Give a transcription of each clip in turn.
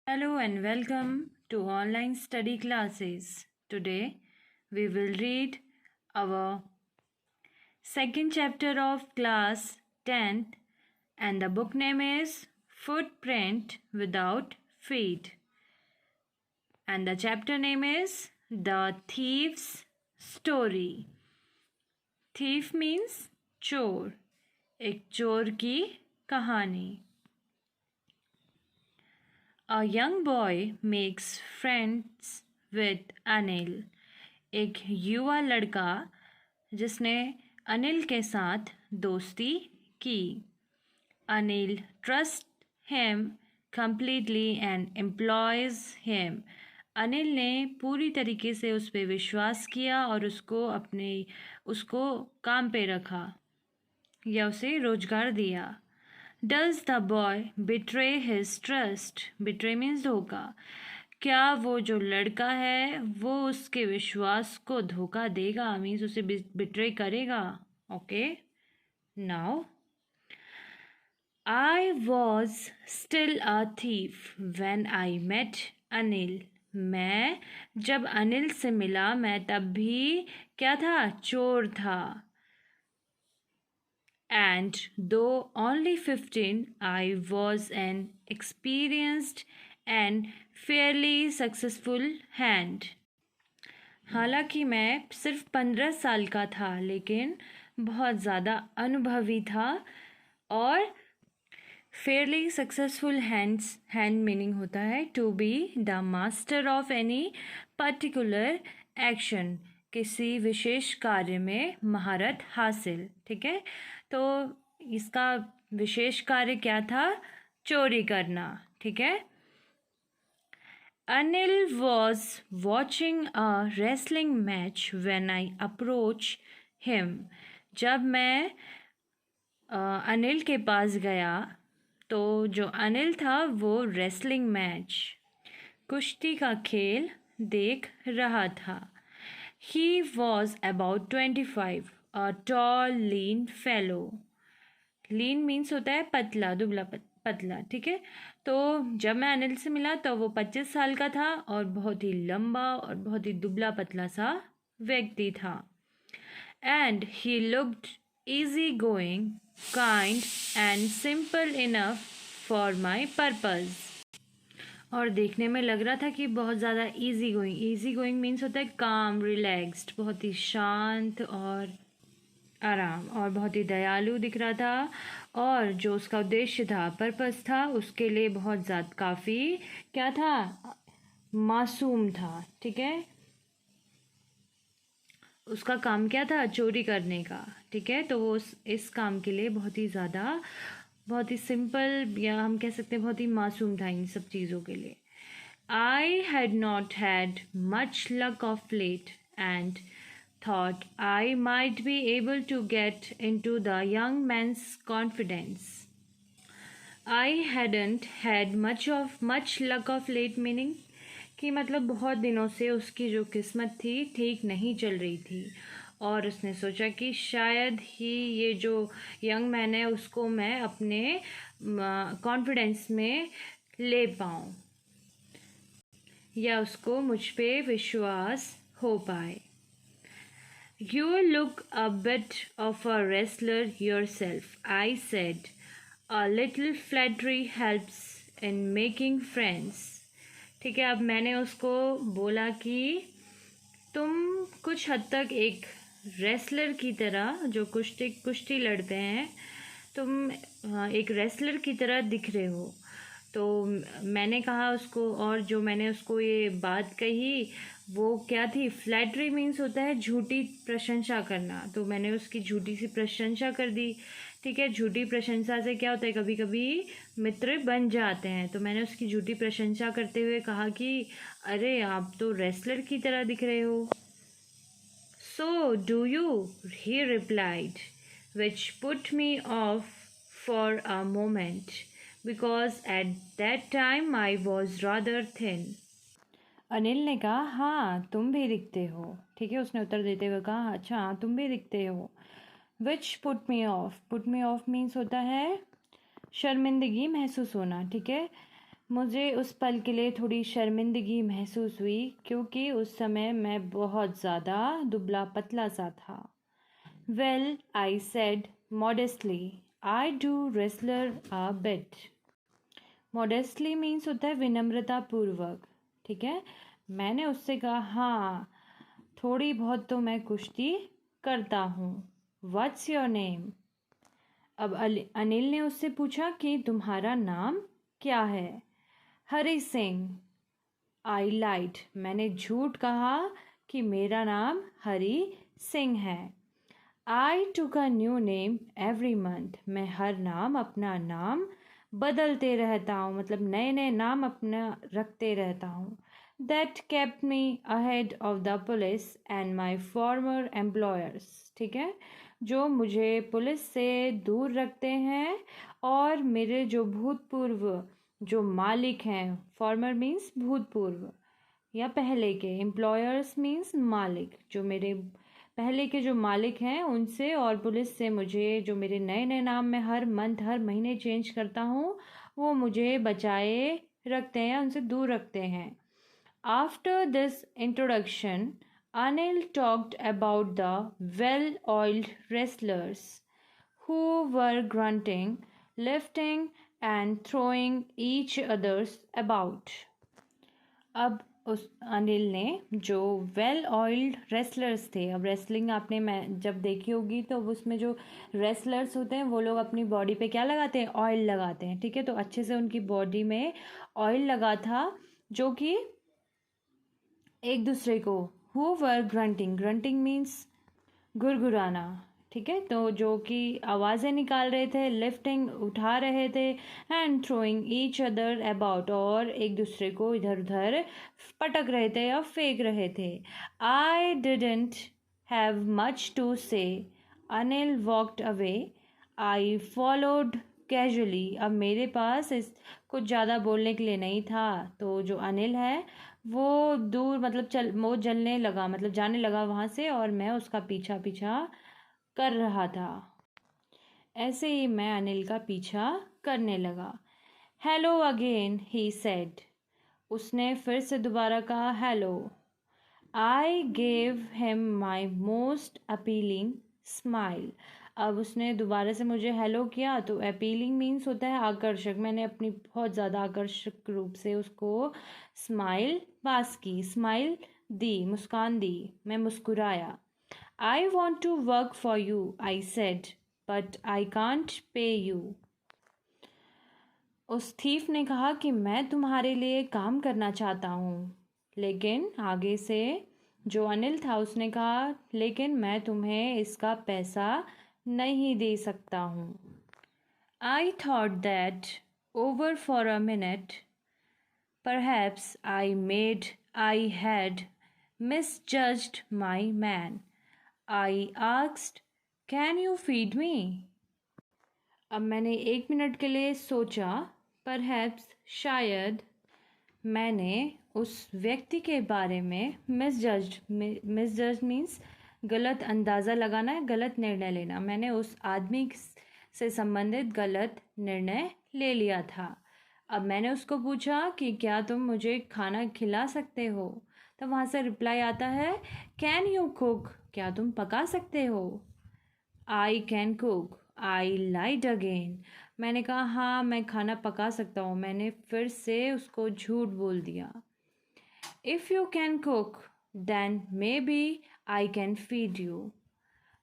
Hello and welcome to online study classes. Today we will read our second chapter of class 10th and the book name is Footprint Without Feet. And the chapter name is The Thief's Story. Thief means चोर, एक चोर की कहानी. A young boy makes friends with Anil. एक युवा लड़का जिसने अनिल के साथ दोस्ती की. Anil trusts him completely and employs him. Anil ने पूरी तरीके से उस पर विश्वास किया और उसको काम पे रखा या उसे रोजगार दिया. Does the boy betray his trust? Betray means धोखा. क्या वो जो लड़का है वो उसके विश्वास को धोखा देगा, मीन्स उसे बिट्रे करेगा. Okay, now I was still a thief when I met Anil. मैं जब अनिल से मिला मैं तब भी क्या था, चोर था. And though only 15, I was an experienced and fairly successful hand. हालांकि मैं सिर्फ 15 साल का था लेकिन बहुत ज़्यादा अनुभवी था. और फेयरली सक्सेसफुल हैंड मीनिंग होता है to be the master of any particular action, किसी विशेष कार्य में महारत हासिल. ठीक है, तो इसका विशेष कार्य क्या था, चोरी करना. ठीक है. Anil was watching a wrestling match when I approached him. जब मैं अनिल के पास गया तो जो अनिल था वो रेसलिंग मैच, कुश्ती का खेल देख रहा था. He was about 25, a tall, lean fellow. Lean means होता है पतला, दुबला पतला. ठीक है, तो जब मैं अनिल से मिला तो वो 25 साल का था और बहुत ही लंबा और बहुत ही दुबला पतला सा व्यक्ति था. And he looked easy going, kind and simple enough for my purpose. और देखने में लग रहा था कि बहुत ज़्यादा easy going. Easy going means होता है काम, रिलैक्स्ड, बहुत ही शांत और आराम, और बहुत ही दयालु दिख रहा था. और जो उसका उद्देश्य था, पर्पस था, उसके लिए बहुत ज़्यादा काफ़ी क्या था, मासूम था. ठीक है, उसका काम क्या था, चोरी करने का. ठीक है, तो वो इस काम के लिए बहुत ही सिंपल, या हम कह सकते हैं बहुत ही मासूम था इन सब चीज़ों के लिए. I had not had much luck of late and thought I might be able to get into the young man's confidence. I hadn't had much luck of late meaning कि मतलब बहुत दिनों से उसकी जो किस्मत थी ठीक नहीं चल रही थी, और उसने सोचा कि शायद ही ये जो यंग मैन है उसको मैं अपने कॉन्फिडेंस में ले पाऊँ या उसको मुझ पे विश्वास हो पाए. You look a bit of a wrestler yourself, I said. A little flattery helps in making friends. ठीक है, अब मैंने उसको बोला कि तुम कुछ हद तक एक रेसलर की तरह, जो कुश्ती लड़ते हैं, तुम एक रेसलर की तरह दिख रहे हो. तो मैंने कहा उसको, और जो मैंने उसको ये बात कही वो क्या थी, फ्लैटरी मीन्स होता है झूठी प्रशंसा करना. तो मैंने उसकी झूठी सी प्रशंसा कर दी. ठीक है, झूठी प्रशंसा से क्या होता है, कभी कभी मित्र बन जाते हैं. तो मैंने उसकी झूठी प्रशंसा करते हुए कहा कि अरे आप तो रेसलर की तरह दिख रहे हो. So do you, he replied, which put me off for a moment because at that time I was rather thin. Anil ने कहा हाँ तुम भी दिखते हो. ठीक है, उसने उत्तर देते हुए कहा अच्छा हाँ तुम भी दिखते हो. Which put me off means होता है शर्मिंदगी महसूस होना. ठीक है, मुझे उस पल के लिए थोड़ी शर्मिंदगी महसूस हुई क्योंकि उस समय मैं बहुत ज़्यादा दुबला पतला सा था। Well, I said modestly, I do wrestler a bit. Modestly means होता है विनम्रता पूर्वक। ठीक है, मैंने उससे कहा हाँ, थोड़ी बहुत तो मैं कुश्ती करता हूँ। What's your name? अब अनिल ने उससे पूछा कि तुम्हारा नाम क्या है? हरी सिंह। आई लाइड, मैंने झूठ कहा कि मेरा नाम हरी सिंह है। I took a new name every month, मैं हर अपना नाम बदलते रहता हूँ, मतलब नए नए नाम अपना रखते रहता हूँ। That kept me ahead of the police and my farmer employers. ठीक है, जो मुझे पुलिस से दूर रखते हैं और मेरे जो भूतपूर्व जो मालिक हैं, फॉर्मर मीन्स भूतपूर्व या पहले के, एम्प्लॉयर्स मीन्स मालिक, जो मेरे पहले के जो मालिक हैं उनसे और पुलिस से मुझे, जो मेरे नए नए नाम में हर मंथ हर महीने चेंज करता हूँ, वो मुझे बचाए रखते हैं, उनसे दूर रखते हैं। After this introduction Anil talked about the well oiled wrestlers who were grunting, lifting and throwing each others about. अब उस अनिल ने जो वेल ऑयल्ड रेसलर्स थे, अब रेसलिंग आपने मैं जब देखी होगी तो उसमें जो रेसलर्स होते हैं वो लोग अपनी बॉडी पे क्या लगाते हैं? ऑयल लगाते हैं। ठीक है, तो अच्छे से उनकी बॉडी में ऑयल लगा था, जो कि एक दूसरे को who were grunting, grunting means गुरगुराना। ठीक है, तो जो कि आवाज़ें निकाल रहे थे, लिफ्टिंग उठा रहे थे, and throwing each other about, और एक दूसरे को इधर उधर पटक रहे थे या फेंक रहे थे। I didn't have much to say, Anil walked away, I followed casually. अब मेरे पास इस कुछ ज़्यादा बोलने के लिए नहीं था, तो जो अनिल है वो दूर, मतलब वो जलने लगा, मतलब जाने लगा वहाँ से, और मैं उसका पीछा पीछा कर रहा था। ऐसे ही मैं अनिल का पीछा करने लगा। हेलो अगेन, ही सेड, उसने फिर से दोबारा कहा hello. I gave him my most appealing smile. अब उसने दोबारा से मुझे हेलो किया, तो अपीलिंग मीन्स होता है आकर्षक। मैंने अपनी बहुत ज़्यादा आकर्षक रूप से उसको स्माइल पास की, स्माइल दी, मुस्कान दी, मैं मुस्कुराया। I want to work for you, I said, but I can't pay you. उस थीफ ने कहा कि मैं तुम्हारे लिए काम करना चाहता हूँ, लेकिन आगे से जो अनिल था उसने कहा लेकिन मैं तुम्हें इसका पैसा नहीं दे सकता हूँ। I thought that over for a minute, perhaps I had misjudged my man. I asked, can you feed me? अब मैंने एक मिनट के लिए सोचा, परहैप्स शायद, मैंने उस व्यक्ति के बारे में मिसजज मीन्स गलत अंदाज़ा लगाना है, गलत निर्णय लेना। मैंने उस आदमी से संबंधित गलत निर्णय ले लिया था। अब मैंने उसको पूछा कि क्या तुम मुझे खाना खिला सकते हो? तब वहाँ से रिप्लाई आता है कैन यू कुक, क्या तुम पका सकते हो? I can cook, I lied again, मैंने कहा हाँ मैं खाना पका सकता हूँ। मैंने फिर से उसको झूठ बोल दिया। If you can cook then maybe I can feed you,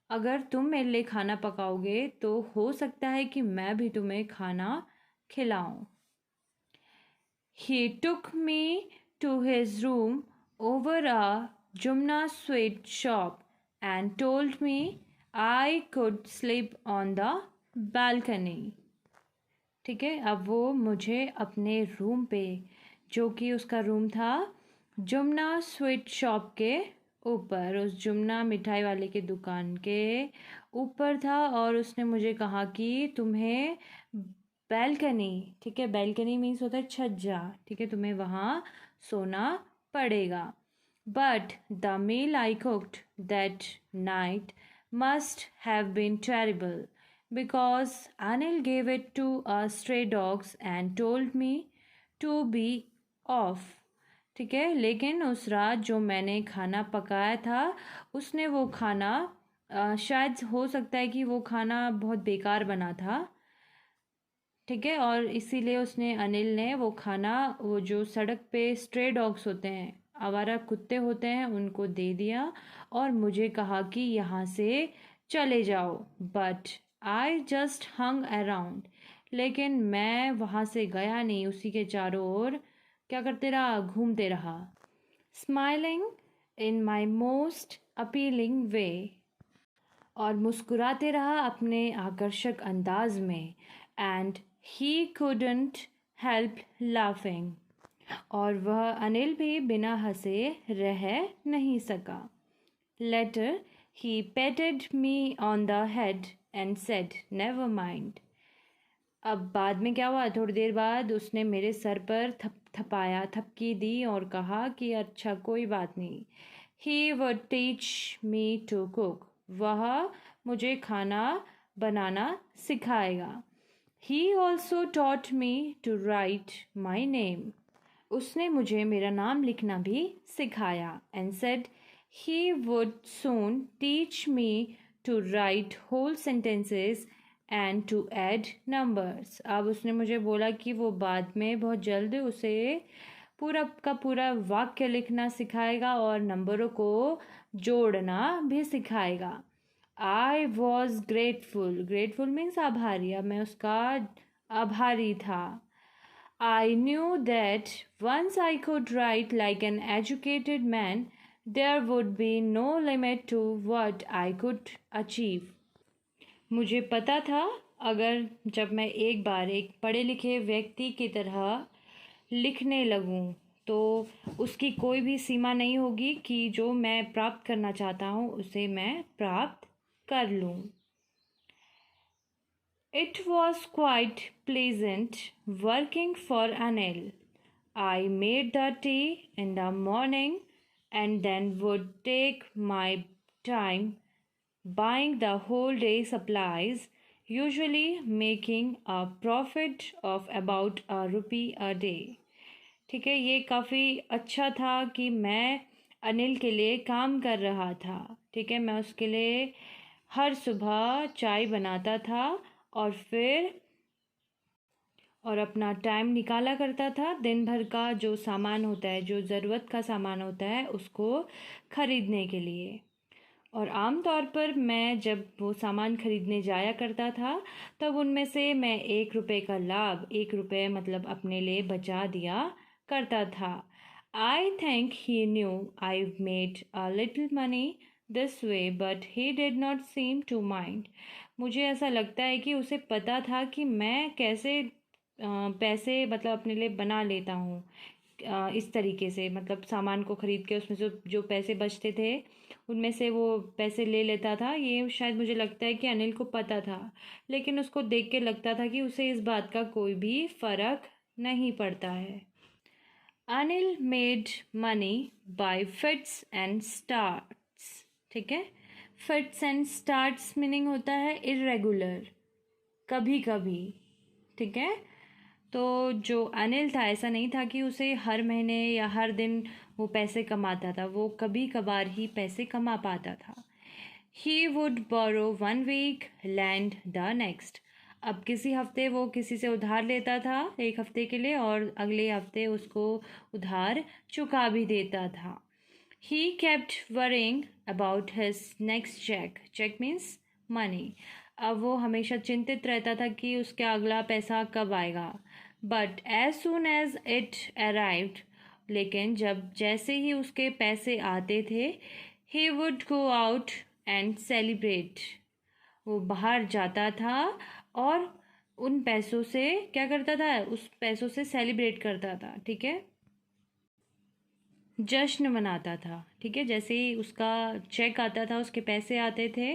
अगर तुम मेरे लिए खाना पकाओगे तो हो सकता है कि मैं भी तुम्हें खाना खिलाऊं। He took me to his room over a Jumna sweet shop and told me I could sleep on the balcony. ठीक है, अब वो मुझे अपने रूम पे, जो कि उसका रूम था जुमना स्वीट शॉप के ऊपर, उस जुमना मिठाई वाले के दुकान के ऊपर था, और उसने मुझे कहा कि तुम्हें बैल्कनी, ठीक है, बैल्कनी मीन्स होता है छज्जा, ठीक है, तुम्हें वहाँ सोना पड़ेगा। But the meal I cooked that night must have been terrible because Anil gave it to stray dogs and told me to be off. ठीक है, लेकिन उस रात जो मैंने खाना पकाया था उसने वो खाना शायद हो सकता है कि वो खाना बहुत बेकार बना था। ठीक है, और इसीलिए उसने अनिल ने वो खाना वो जो सड़क पे स्ट्रे डॉग्स होते हैं, आवारा कुत्ते होते हैं, उनको दे दिया और मुझे कहा कि यहाँ से चले जाओ। But I just hung around, लेकिन मैं वहाँ से गया नहीं, उसी के चारों ओर क्या करते रहा, घूमते रहा। Smiling in my most appealing way, और मुस्कुराते रहा अपने आकर्षक अंदाज में। And he couldn't help laughing, और वह अनिल भी बिना हंसे रह नहीं सका। Later he patted me on the head and said never mind. अब बाद में क्या हुआ, थोड़ी देर बाद उसने मेरे सर पर थपकी दी और कहा कि अच्छा कोई बात नहीं। He would teach me to cook, वह मुझे खाना बनाना सिखाएगा। He also taught me to write my name, उसने मुझे मेरा नाम लिखना भी सिखाया। And said he would soon teach me to write whole sentences and to add numbers. अब उसने मुझे बोला कि वो बाद में बहुत जल्द उसे पूरा का पूरा वाक्य लिखना सिखाएगा और नंबरों को जोड़ना भी सिखाएगा। I was grateful, grateful means आभारी, अब मैं उसका आभारी था। I knew that once I could write like an educated man, there would be no limit to what I could achieve. मुझे पता था अगर जब मैं एक बार एक पढ़े लिखे व्यक्ति की तरह लिखने लगूं तो उसकी कोई भी सीमा नहीं होगी कि जो मैं प्राप्त करना चाहता हूं उसे मैं प्राप्त कर लूं। It was quite pleasant working for Anil. I made the tea in the morning and then would take my time buying the whole day supplies, usually making a profit of about ₹1 a day. ठीक है, ये काफ़ी अच्छा था कि मैं अनिल के लिए काम कर रहा था। ठीक है, मैं उसके लिए हर सुबह चाय बनाता था और फिर अपना टाइम निकाला करता था दिन भर का जो सामान होता है, जो ज़रूरत का सामान होता है, उसको ख़रीदने के लिए। और आम तौर पर मैं जब वो सामान ख़रीदने जाया करता था तब उनमें से मैं ₹1 का लाभ, ₹1 मतलब अपने लिए बचा दिया करता था। I think he knew I made a little money this way but he did not seem to mind. मुझे ऐसा लगता है कि उसे पता था कि मैं कैसे पैसे मतलब अपने लिए बना लेता हूँ, इस तरीके से, मतलब सामान को ख़रीद के उसमें से जो पैसे बचते थे उनमें से वो पैसे ले लेता था। ये शायद मुझे लगता है कि अनिल को पता था, लेकिन उसको देख के लगता था कि उसे इस बात का कोई भी फ़र्क नहीं पड़ता है। Anil made money by fits and starts. ठीक है, फिट्स एंड स्टार्ट्स मीनिंग होता है इर्रेगुलर, कभी कभी। ठीक है, तो जो अनिल था ऐसा नहीं था कि उसे हर महीने या हर दिन वो पैसे कमाता था, वो कभी कभार ही पैसे कमा पाता था। He would borrow 1 week lend the next. अब किसी हफ्ते वो किसी से उधार लेता था 1 हफ्ते के लिए और अगले हफ्ते उसको उधार चुका भी देता था। He kept worrying about his next check. Check means money. अब वो हमेशा चिंतित रहता था कि उसका अगला पैसा कब आएगा। But as soon as it arrived, लेकिन जैसे ही उसके पैसे आते थे, he would go out and celebrate. वो बाहर जाता था और उन पैसों से क्या करता था, उस पैसों से सेलिब्रेट करता था। ठीक है, जश्न मनाता था। ठीक है, जैसे ही उसका चेक आता था, उसके पैसे आते थे,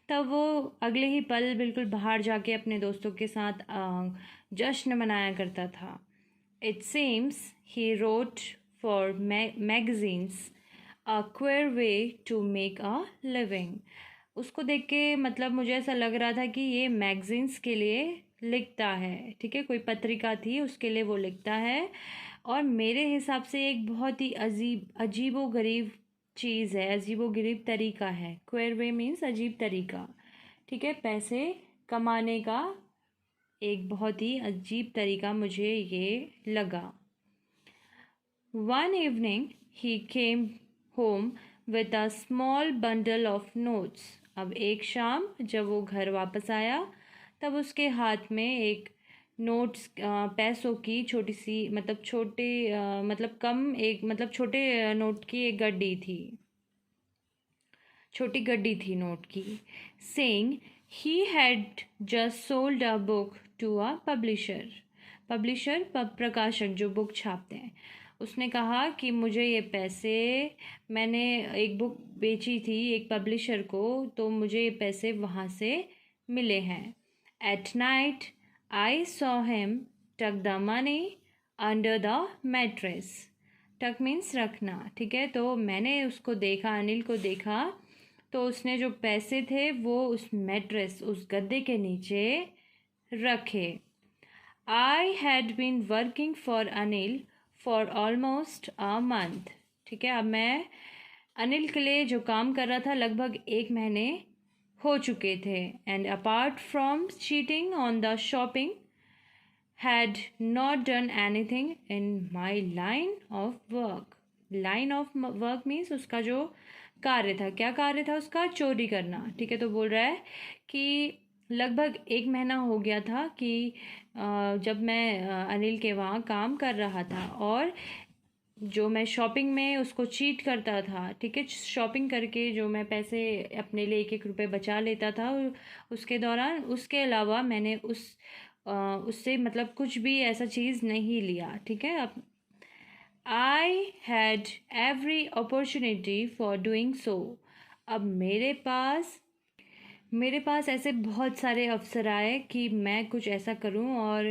तब वो अगले ही पल बिल्कुल बाहर जाके अपने दोस्तों के साथ जश्न मनाया करता था। It seems he wrote for magazines, a queer way to make a living. उसको देख के मतलब मुझे ऐसा लग रहा था कि ये मैगजीन्स के लिए लिखता है, ठीक है, कोई पत्रिका थी उसके लिए वो लिखता है। और मेरे हिसाब से एक बहुत ही अजीबो-गरीब चीज़ है, अजीबो-गरीब तरीका है। क्वेर वे मीन्स अजीब तरीका, ठीक है, पैसे कमाने का एक बहुत ही अजीब तरीका मुझे ये लगा। One evening he came home with a small bundle of notes. अब एक शाम जब वो घर वापस आया तब उसके हाथ में एक नोट्स पैसों की छोटी सी मतलब छोटे मतलब कम एक मतलब छोटे नोट की एक गड्डी थी, छोटी गड्डी थी नोट की। Saying he had just sold a book to a publisher. Publisher प्रकाशक जो बुक छापते हैं। उसने कहा कि मुझे ये पैसे, मैंने एक बुक बेची थी एक पब्लिशर को, तो मुझे ये पैसे वहाँ से मिले हैं। At night I saw him tuck the money under the mattress. Tuck means रखना, ठीक है। तो मैंने उसको देखा, अनिल को देखा, तो उसने जो पैसे थे वो उस मैट्रेस, उस गद्दे के नीचे रखे। I had been working for Anil for almost a month, ठीक है। अब मैं अनिल के लिए जो काम कर रहा था लगभग 1 महीने हो चुके थे। And apart from cheating on the shopping had not done anything in my line of work. Line of work means उसका जो कार्य था, क्या कार्य था उसका? चोरी करना, ठीक है। तो बोल रहा है कि लगभग 1 महीना हो गया था कि जब मैं अनिल के वहाँ काम कर रहा था और जो मैं शॉपिंग में उसको चीट करता था, ठीक है। शॉपिंग करके जो मैं पैसे अपने लिए 1-1 रुपये बचा लेता था उसके दौरान, उसके अलावा मैंने उससे मतलब कुछ भी ऐसा चीज़ नहीं लिया, ठीक है। अब I had every opportunity for doing so. अब मेरे पास ऐसे बहुत सारे अवसर आए कि मैं कुछ ऐसा करूं और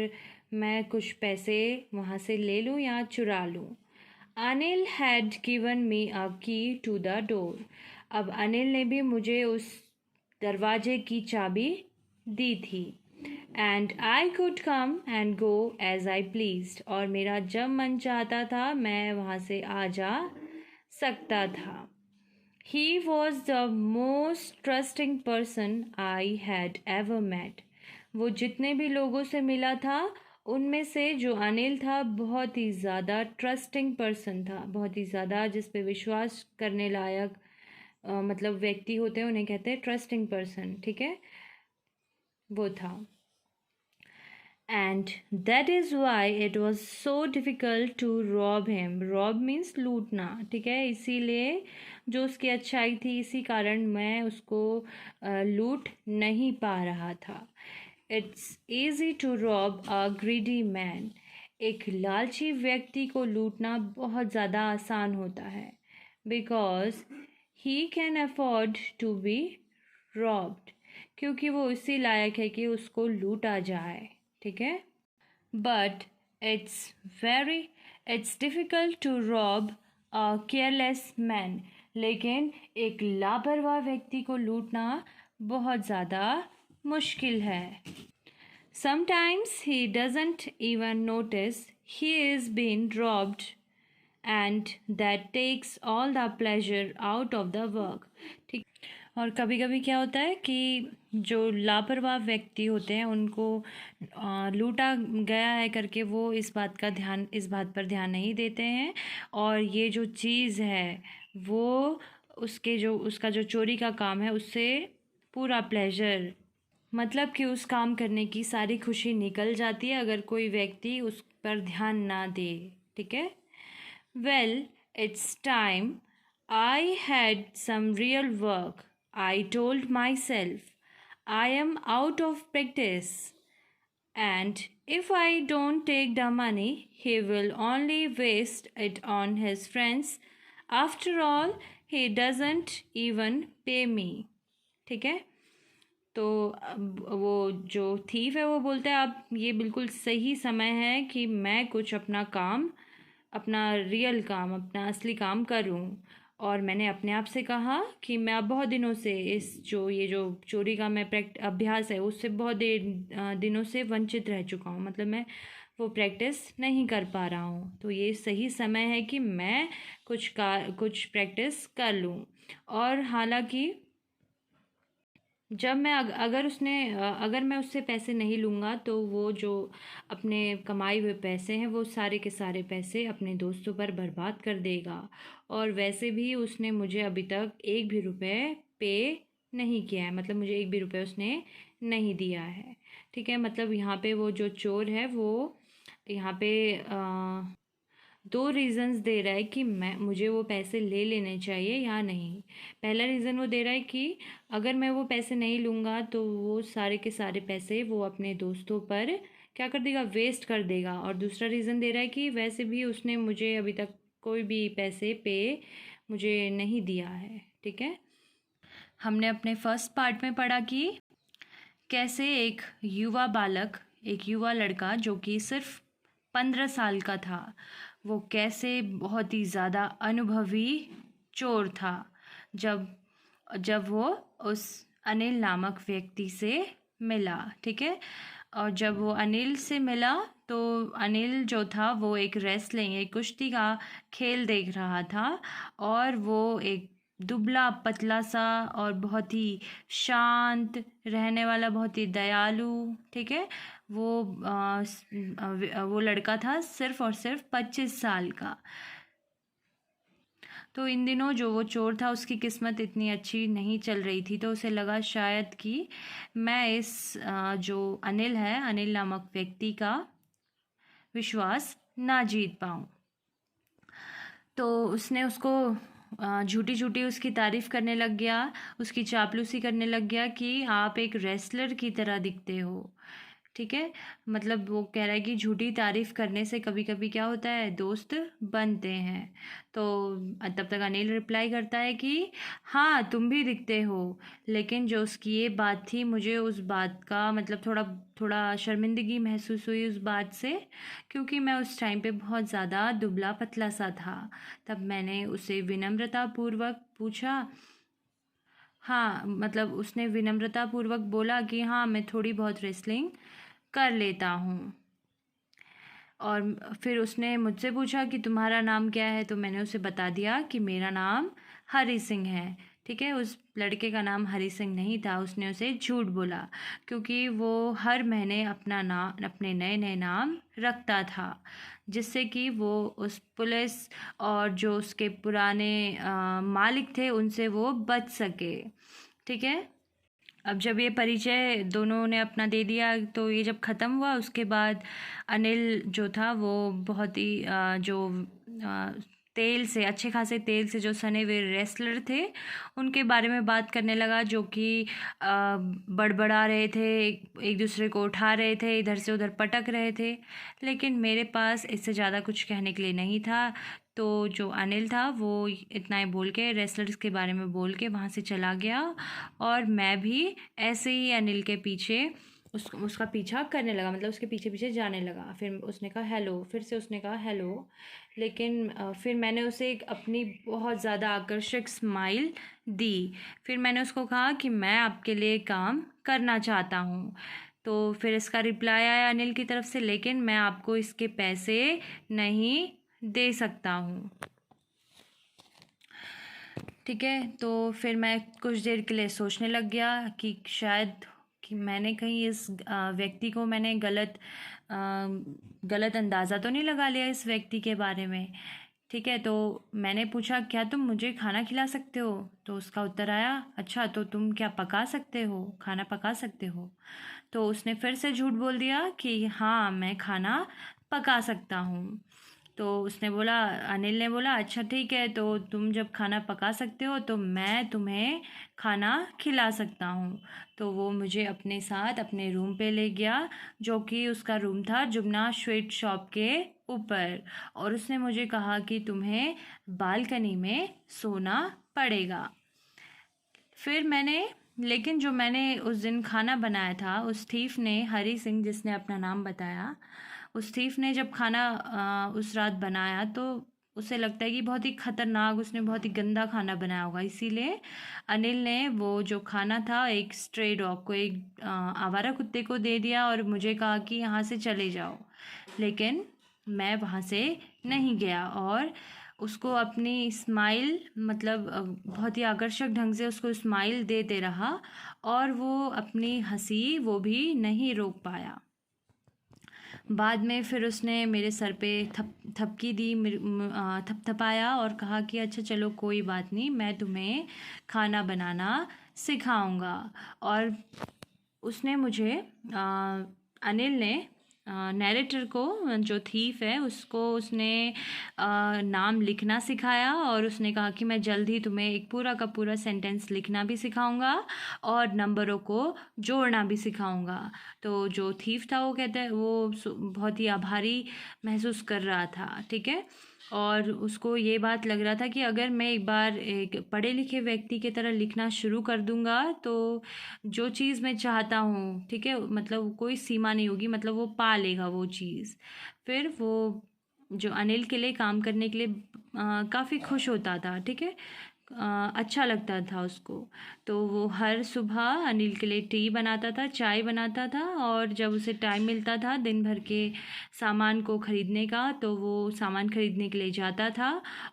मैं कुछ पैसे वहाँ से ले लूं या चुरा लूं। अनिल हैड गिवन मी अ की टू द डोर। अब अनिल ने भी मुझे उस दरवाजे की चाबी दी थी। And I could come and go as I pleased. और मेरा जब मन चाहता था मैं वहाँ से आ जा सकता था। He was the most trusting person I had ever met. वो जितने भी लोगों से मिला था उनमें से जो अनिल था बहुत ही ज़्यादा ट्रस्टिंग पर्सन था, बहुत ही ज़्यादा जिस पे विश्वास करने लायक मतलब व्यक्ति होते हैं उन्हें कहते हैं ट्रस्टिंग पर्सन, ठीक है, वो था। And that is why it was so difficult to rob him. Rob means लूटना, ठीक है। इसीलिए जो उसकी अच्छाई थी इसी कारण मैं उसको लूट नहीं पा रहा था। It's easy to rob a greedy man. एक लालची व्यक्ति को लूटना बहुत ज़्यादा आसान होता है। Because he can afford to be robbed. क्योंकि वो इसी लायक है कि उसको लूटा जाए, ठीक है। But it's difficult to rob a careless man. लेकिन एक लापरवाह व्यक्ति को लूटना बहुत ज़्यादा मुश्किल है। Sometimes he doesn't even notice he is been robbed and that takes all the pleasure out of the work, ठीक। और कभी कभी क्या होता है कि जो लापरवाह व्यक्ति होते हैं उनको लूटा गया है करके वो इस बात पर ध्यान नहीं देते हैं, और ये जो चीज़ है वो उसका जो चोरी का काम है उससे पूरा प्लेजर, मतलब कि उस काम करने की सारी खुशी निकल जाती है अगर कोई व्यक्ति उस पर ध्यान ना दे, ठीक है। Well, it's time I had some real work. I told myself, I am out of practice, and if I don't take the money, he will only waste it on his friends. After all, he doesn't even pay me. ठीक है। तो अब वो जो thief है वो बोलता है अब ये बिल्कुल सही समय है कि मैं कुछ अपना काम, अपना रियल काम, अपना असली काम करूं, और मैंने अपने आप से कहा कि मैं अब बहुत दिनों से ये जो चोरी का मैं अभ्यास है उससे बहुत दिनों से वंचित रह चुका हूँ। मतलब मैं वो प्रैक्टिस नहीं कर पा रहा हूँ, तो ये सही समय है कि मैं कुछ प्रैक्टिस कर लूँ। और हालांकि जब मैं अगर मैं उससे पैसे नहीं लूँगा तो वो जो अपने कमाए हुए पैसे हैं वो सारे के सारे पैसे अपने दोस्तों पर बर्बाद कर देगा। और वैसे भी उसने मुझे अभी तक एक भी रुपए पे नहीं किया है, मतलब मुझे एक भी रुपए उसने नहीं दिया है। ठीक है, मतलब यहाँ पे वो जो चोर है वो यहाँ पे दो रीज़न्स दे रहा है कि मुझे वो पैसे ले लेने चाहिए या नहीं। पहला रीज़न वो दे रहा है कि अगर मैं वो पैसे नहीं लूँगा तो वो सारे के सारे पैसे वो अपने दोस्तों पर क्या कर देगा, वेस्ट कर देगा। और दूसरा रीज़न दे रहा है कि वैसे भी उसने मुझे अभी तक कोई भी पैसे पे मुझे नहीं दिया है। ठीक है, हमने अपने फर्स्ट पार्ट में पढ़ा कि कैसे एक युवा लड़का जो कि सिर्फ 15 साल का था, वो कैसे बहुत ही ज़्यादा अनुभवी चोर था। जब जब वो उस अनिल नामक व्यक्ति से मिला। ठीक है, और जब वो अनिल से मिला तो अनिल जो था वो एक कुश्ती का खेल देख रहा था। और वो एक दुबला पतला सा और बहुत ही शांत रहने वाला, बहुत ही दयालु, ठीक है, वो लड़का था सिर्फ और सिर्फ 25 साल का। तो इन दिनों जो वो चोर था उसकी किस्मत इतनी अच्छी नहीं चल रही थी, तो उसे लगा शायद कि मैं जो अनिल नामक व्यक्ति का विश्वास ना जीत पाऊँ। तो उसने उसको झूठी झूठी उसकी तारीफ़ करने लग गया, उसकी चापलूसी करने लग गया कि आप एक रेसलर की तरह दिखते हो। ठीक है, मतलब वो कह रहा है कि झूठी तारीफ़ करने से कभी कभी क्या होता है, दोस्त बनते हैं। तो तब तक अनिल रिप्लाई करता है कि हाँ तुम भी दिखते हो। लेकिन जो उसकी ये बात थी, मुझे उस बात का मतलब थोड़ा थोड़ा शर्मिंदगी महसूस हुई उस बात से, क्योंकि मैं उस टाइम पे बहुत ज़्यादा दुबला पतला सा था। तब मैंने उसे विनम्रतापूर्वक पूछा, हाँ मतलब उसने विनम्रतापूर्वक बोला कि हाँ मैं थोड़ी बहुत रेसलिंग कर लेता हूँ। और फिर उसने मुझसे पूछा कि तुम्हारा नाम क्या है, तो मैंने उसे बता दिया कि मेरा नाम हरी सिंह है। ठीक है, उस लड़के का नाम हरी सिंह नहीं था, उसने उसे झूठ बोला, क्योंकि वो हर महीने अपने नए नए नाम रखता था, जिससे कि वो उस पुलिस और जो उसके पुराने मालिक थे उनसे वो बच सके। ठीक है, अब जब ये परिचय दोनों ने अपना दे दिया, तो ये जब ख़त्म हुआ उसके बाद अनिल जो था वो बहुत ही तेल से, अच्छे खासे तेल से जो सने हुए रेसलर थे उनके बारे में बात करने लगा, जो कि बड़बड़ा रहे थे, एक दूसरे को उठा रहे थे, इधर से उधर पटक रहे थे। लेकिन मेरे पास इससे ज़्यादा कुछ कहने के लिए नहीं था। तो जो अनिल था वो इतना ही बोल के, रेसलर्स के बारे में बोल के वहाँ से चला गया। और मैं भी ऐसे ही अनिल के पीछे उसका पीछा करने लगा, मतलब उसके पीछे पीछे जाने लगा। फिर उसने कहा हेलो, फिर से उसने कहा हेलो। लेकिन फिर मैंने उसे एक अपनी बहुत ज़्यादा आकर्षक स्माइल दी। फिर मैंने उसको कहा कि मैं आपके लिए काम करना चाहता हूँ। तो फिर इसका रिप्लाई आया अनिल की तरफ से, लेकिन मैं आपको इसके पैसे नहीं दे सकता हूँ। ठीक है, तो फिर मैं कुछ देर के लिए सोचने लग गया कि शायद कि मैंने कहीं इस व्यक्ति को मैंने गलत अंदाज़ा तो नहीं लगा लिया इस व्यक्ति के बारे में। ठीक है, तो मैंने पूछा क्या तुम मुझे खाना खिला सकते हो? तो उसका उत्तर आया, अच्छा तो तुम क्या पका सकते हो, खाना पका सकते हो? तो उसने फिर से झूठ बोल दिया कि हाँ मैं खाना पका सकता हूँ। तो उसने बोला, अनिल ने बोला, अच्छा ठीक है, तो तुम जब खाना पका सकते हो तो मैं तुम्हें खाना खिला सकता हूँ। तो वो मुझे अपने साथ अपने रूम पे ले गया, जो कि उसका रूम था जुबना स्वीट शॉप के ऊपर। और उसने मुझे कहा कि तुम्हें बालकनी में सोना पड़ेगा। फिर लेकिन जो मैंने उस दिन खाना बनाया था, उस थीफ ने, हरी सिंह जिसने अपना नाम बताया, उस थीफ ने जब खाना उस रात बनाया तो उसे लगता है कि बहुत ही खतरनाक, उसने बहुत ही गंदा खाना बनाया होगा, इसीलिए अनिल ने वो जो खाना था एक स्ट्रे डॉग को, एक आवारा कुत्ते को दे दिया और मुझे कहा कि यहाँ से चले जाओ। लेकिन मैं वहाँ से नहीं गया और उसको अपनी स्माइल, मतलब बहुत ही आकर्षक ढंग से उसको स्माइल देते रहा और वो अपनी हंसी वो भी नहीं रोक पाया। बाद में फिर उसने मेरे सर पे थपकी दी, थपथपाया और कहा कि अच्छा चलो कोई बात नहीं, मैं तुम्हें खाना बनाना सिखाऊंगा। और उसने मुझे अनिल ने नैरेटर को, जो थीफ है उसको, उसने नाम लिखना सिखाया और उसने कहा कि मैं जल्द ही तुम्हें एक पूरा का पूरा सेंटेंस लिखना भी सिखाऊंगा और नंबरों को जोड़ना भी सिखाऊंगा। तो जो थीफ था वो कहता है वो बहुत ही आभारी महसूस कर रहा था, ठीक है। और उसको ये बात लग रहा था कि अगर मैं एक बार एक पढ़े लिखे व्यक्ति की तरह लिखना शुरू कर दूंगा तो जो चीज़ मैं चाहता हूँ, ठीक है, मतलब कोई सीमा नहीं होगी, मतलब वो पा लेगा वो चीज़। फिर वो जो अनिल के लिए काम करने के लिए काफ़ी खुश होता था, ठीक है। अच्छा लगता था उसको। तो वो हर सुबह अनिल के लिए टी बनाता था, चाय बनाता था और जब उसे टाइम मिलता था दिन भर के सामान को ख़रीदने का तो वो सामान ख़रीदने के लिए जाता था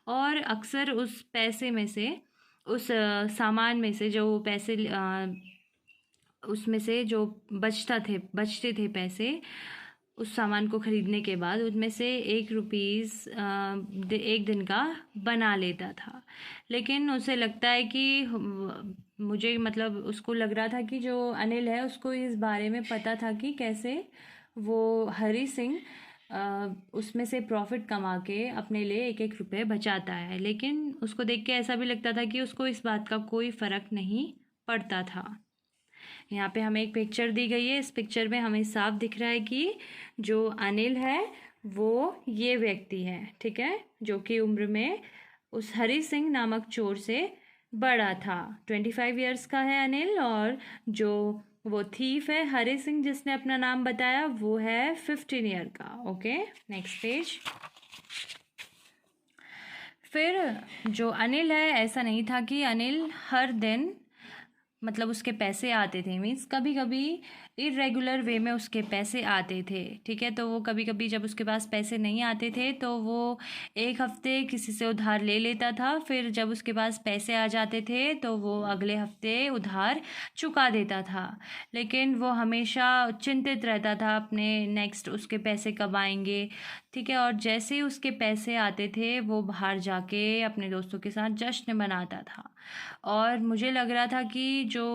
और अक्सर उस पैसे में से, उस सामान में से जो पैसे उसमें से जो बचते थे पैसे उस सामान को ख़रीदने के बाद, उनमें से 1 रुपीज़ एक दिन का बना लेता था। लेकिन उसे लगता है कि मुझे, मतलब उसको लग रहा था कि जो अनिल है उसको इस बारे में पता था कि कैसे वो हरी सिंह उसमें से प्रॉफिट कमा के अपने लिए 1-1 रुपए बचाता है। लेकिन उसको देख के ऐसा भी लगता था कि उसको इस बात का कोई फ़र्क नहीं पड़ता था। यहाँ पे हमें एक पिक्चर दी गई है, इस पिक्चर में हमें साफ दिख रहा है कि जो अनिल है वो ये व्यक्ति है, ठीक है, जो कि उम्र में उस हरी सिंह नामक चोर से बड़ा था। 25 ईयर्स का है अनिल और जो वो थीफ है हरी सिंह जिसने अपना नाम बताया वो है 15 ईयर का। Okay, next page. फिर जो अनिल है, ऐसा नहीं था कि अनिल हर दिन, मतलब उसके पैसे आते थे, मीन्स कभी कभी इरेगुलर वे में उसके पैसे आते थे, ठीक है। तो वो कभी कभी जब उसके पास पैसे नहीं आते थे तो वो एक हफ्ते किसी से उधार ले लेता था, फिर जब उसके पास पैसे आ जाते थे तो वो अगले हफ्ते उधार चुका देता था। लेकिन वो हमेशा चिंतित रहता था अपने नेक्स्ट उसके पैसे कब आएंगे, ठीक है। और जैसे ही उसके पैसे आते थे वो बाहर जाके अपने दोस्तों के साथ जश्न मनाता था। और मुझे लग रहा था कि जो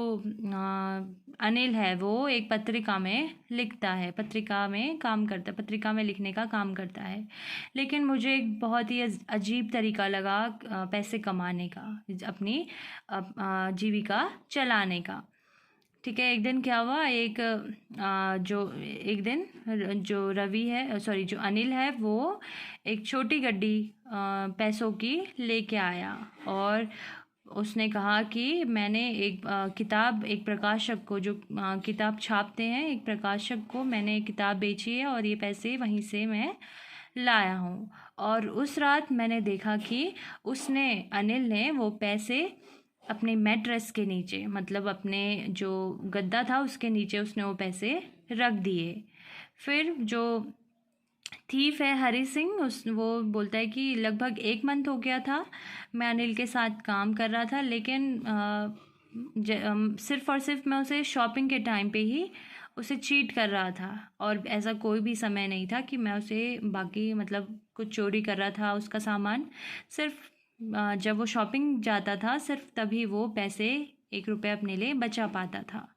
अनिल है वो एक पत्रिका में लिखता है, पत्रिका में काम करता है, पत्रिका में लिखने का काम करता है। लेकिन मुझे एक बहुत ही अजीब तरीका लगा पैसे कमाने का, अपनी जीविका चलाने का, ठीक है। एक दिन क्या हुआ, एक दिन जो रवि है, सॉरी जो अनिल है, वो एक छोटी गड्डी पैसों की लेके आया और उसने कहा कि मैंने एक किताब, एक प्रकाशक को, जो किताब छापते हैं, एक प्रकाशक को मैंने एक किताब बेची है और ये पैसे वहीं से मैं लाया हूँ। और उस रात मैंने देखा कि अनिल ने वो पैसे अपने मैट्रेस के नीचे, मतलब अपने जो गद्दा था उसके नीचे उसने वो पैसे रख दिए। फिर जो थीफ है हरी सिंह, वो बोलता है कि लगभग 1 मंथ हो गया था मैं अनिल के साथ काम कर रहा था, लेकिन सिर्फ और सिर्फ मैं उसे शॉपिंग के टाइम पे ही उसे चीट कर रहा था और ऐसा कोई भी समय नहीं था कि मैं उसे बाकी, मतलब कुछ चोरी कर रहा था उसका सामान। सिर्फ जब वो शॉपिंग जाता था सिर्फ तभी वो पैसे 1 रुपये अपने लिए बचा पाता था।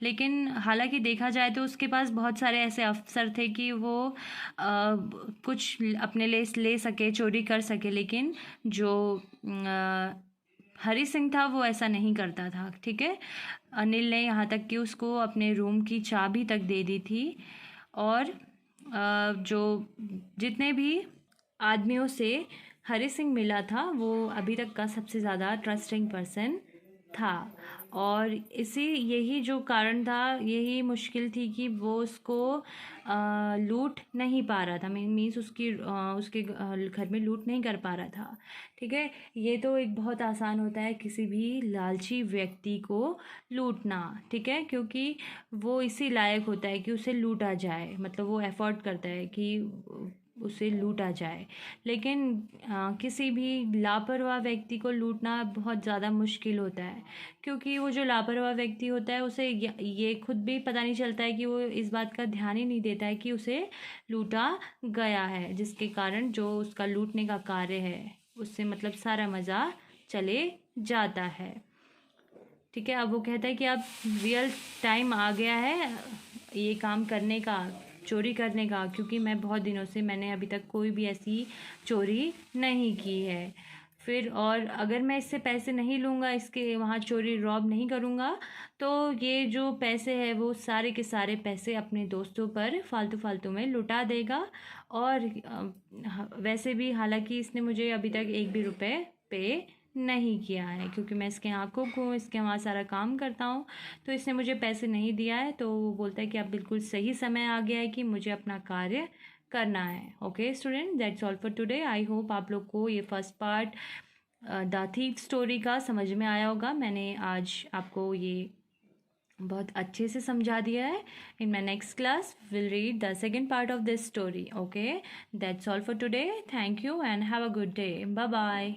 लेकिन हालांकि देखा जाए तो उसके पास बहुत सारे ऐसे अवसर थे कि वो कुछ अपने लिए ले सके, चोरी कर सके, लेकिन जो हरी सिंह था वो ऐसा नहीं करता था, ठीक है। अनिल ने यहाँ तक कि उसको अपने रूम की चाबी तक दे दी थी और जो जितने भी आदमियों से हरी सिंह मिला था वो अभी तक का सबसे ज़्यादा ट्रस्टिंग पर्सन था। और यही जो कारण था, यही मुश्किल थी कि वो उसको लूट नहीं पा रहा था, मीन्स उसके घर में लूट नहीं कर पा रहा था। ठीक है, ये तो एक बहुत आसान होता है किसी भी लालची व्यक्ति को लूटना। ठीक है, क्योंकि वो इसी लायक होता है कि उसे लूटा जाए, मतलब वो एफर्ट करता है कि उसे लूटा जाए। लेकिन किसी भी लापरवाह व्यक्ति को लूटना बहुत ज़्यादा मुश्किल होता है, क्योंकि वो जो लापरवाह व्यक्ति होता है उसे ये खुद भी पता नहीं चलता है कि वो इस बात का ध्यान ही नहीं देता है कि उसे लूटा गया है, जिसके कारण जो उसका लूटने का कार्य है उससे मतलब सारा मज़ा चले जाता है। ठीक है, अब वो कहता है कि अब रियल टाइम आ गया है ये काम करने का, चोरी करने का, क्योंकि मैं बहुत दिनों से मैंने अभी तक कोई भी ऐसी चोरी नहीं की है। फिर और अगर मैं इससे पैसे नहीं लूँगा, इसके वहाँ चोरी रॉब नहीं करूँगा, तो ये जो पैसे है वो सारे के सारे पैसे अपने दोस्तों पर फालतू फालतू में लुटा देगा। और वैसे भी हालांकि इसने मुझे अभी तक एक भी रुपए पे नहीं किया है, क्योंकि मैं इसके यहाँ कुक हूँ, इसके वहाँ सारा काम करता हूँ, तो इसने मुझे पैसे नहीं दिया है। तो वो बोलता है कि अब बिल्कुल सही समय आ गया है कि मुझे अपना कार्य करना है। Okay student, that's all for today. I hope आप लोग को ये first part the thief story का समझ में आया होगा। मैंने आज आपको ये बहुत अच्छे से समझा दिया है। In my next class will read the second part of this story. Okay, that's all for today. Thank you and have a good day. Bye bye.